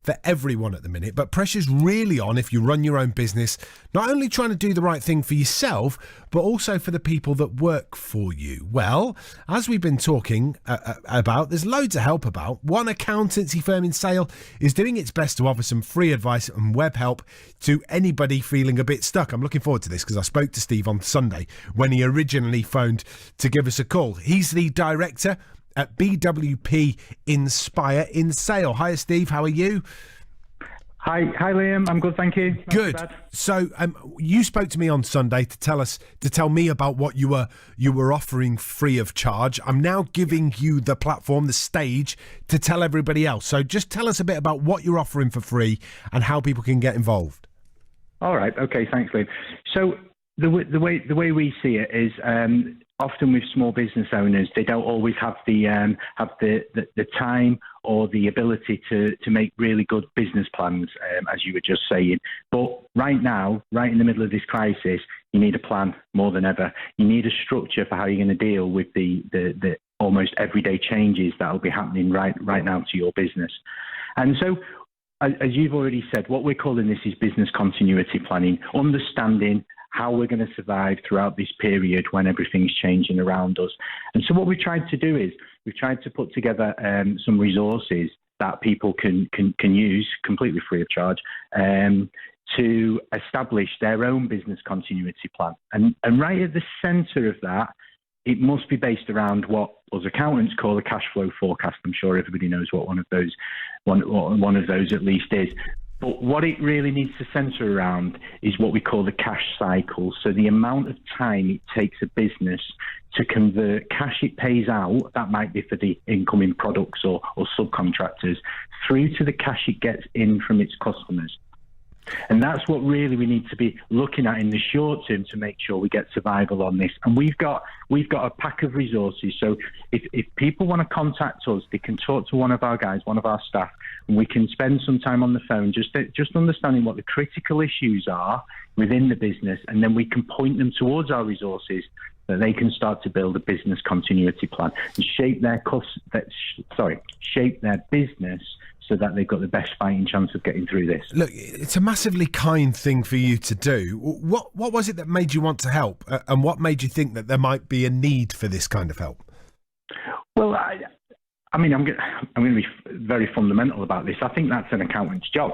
for everyone at the minute, but pressure's really on if you run your own business, not only trying to do the right thing for yourself, but also for the people that work for you. Well, as we've been talking about, there's loads of help about. One accountancy firm in Sale is doing its best to offer some free advice and web help to anybody feeling a bit stuck. I'm looking forward to this because I spoke to Steve on Sunday when he originally phoned to give us a call. He's the director at BWP Inspire in Sale. Hi, Steve. How are you? Hi, Liam. I'm good, thank you. Not Good. So, you spoke to me on Sunday to tell me about what you were offering free of charge. I'm now giving you the platform, the stage, to tell everybody else. So, just tell us a bit about what you're offering for free and how people can get involved. All right. Okay. Thanks, Liam. So, the way we see it is. Often with small business owners, they don't always have the time or the ability to make really good business plans, as you were just saying. But right now, right in the middle of this crisis, you need a plan more than ever. You need a structure for how you're going to deal with the almost everyday changes that will be happening right now to your business. And so, as you've already said, what we're calling this is business continuity planning, understanding how we're going to survive throughout this period when everything's changing around us. And so what we've tried to do is we've tried to put together some resources that people can use completely free of charge to establish their own business continuity plan. And right at the centre of that, it must be based around what us accountants call a cash flow forecast. I'm sure everybody knows what one of those at least is. But what it really needs to centre around is what we call the cash cycle. So the amount of time it takes a business to convert cash it pays out, that might be for the incoming products or subcontractors, through to the cash it gets in from its customers. And that's what really we need to be looking at in the short term to make sure we get survival on this. And we've got a pack of resources. So if people want to contact us, they can talk to one of our guys, one of our staff, and we can spend some time on the phone just understanding what the critical issues are within the business, and then we can point them towards our resources that they can start to build a business continuity plan and shape their business so that they've got the best fighting chance of getting through this. Look, it's a massively kind thing for you to do. What was it that made you want to help, and what made you think that there might be a need for this kind of help? Well, I'm going to be very fundamental about this. I think that's an accountant's job.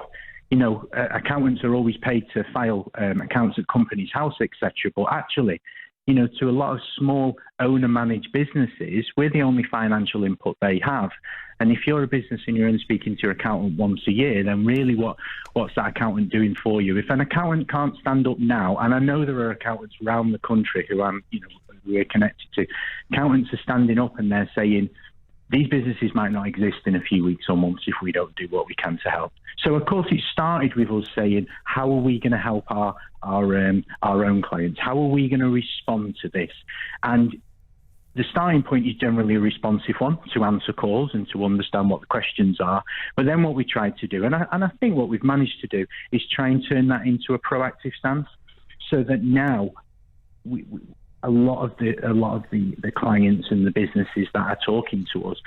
You know, accountants are always paid to file accounts at companies' house, etc. But actually, you know, to a lot of small owner-managed businesses, we're the only financial input they have. And if you're a business and you're only speaking to your accountant once a year, then really what's that accountant doing for you? If an accountant can't stand up now, and I know there are accountants around the country who we're connected to, accountants are standing up and they're saying, these businesses might not exist in a few weeks or months if we don't do what we can to help. So, of course, it started with us saying, how are we going to help our own clients? How are we going to respond to this? And the starting point is generally a responsive one, to answer calls and to understand what the questions are. But then what we tried to do, and I think what we've managed to do, is try and turn that into a proactive stance, so that now a lot of the clients and the businesses that are talking to us,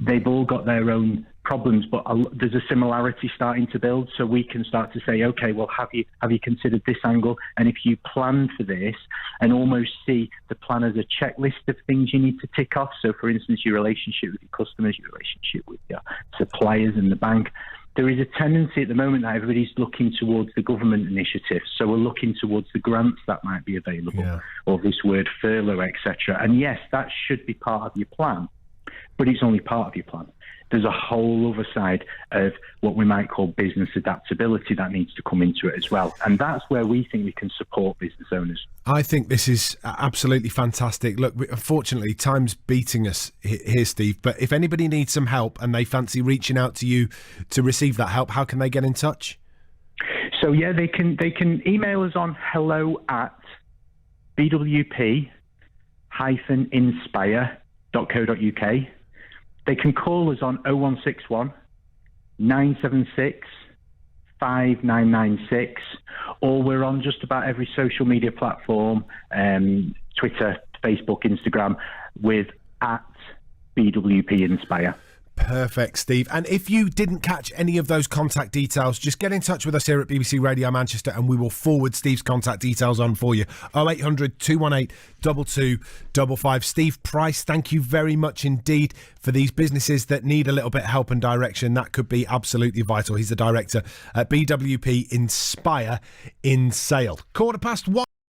they've all got their own problems, but there's a similarity starting to build. So we can start to say, okay, well, have you considered this angle? And if you plan for this, and almost see the plan as a checklist of things you need to tick off. So, for instance, your relationship with your customers, your relationship with your suppliers and the bank. There is a tendency at the moment that everybody's looking towards the government initiatives. So we're looking towards the grants that might be available, or this word furlough, etc. And yes, that should be part of your plan, but it's only part of your plan. There's a whole other side of what we might call business adaptability that needs to come into it as well. And that's where we think we can support business owners. I think this is absolutely fantastic. Look, unfortunately, time's beating us here, Steve. But if anybody needs some help and they fancy reaching out to you to receive that help, how can they get in touch? So, yeah, they can email us on hello@bwp-inspire.co.uk. They can call us on 0161 976 5996, or we're on just about every social media platform, Twitter, Facebook, Instagram, with @BWP Inspire. Perfect, Steve. And if you didn't catch any of those contact details, just get in touch with us here at BBC Radio Manchester and we will forward Steve's contact details on for you. 0800 218 2255. Steve Price, thank you very much indeed for these businesses that need a little bit of help and direction. That could be absolutely vital. He's the director at BWP Inspire in Sale. 1:15.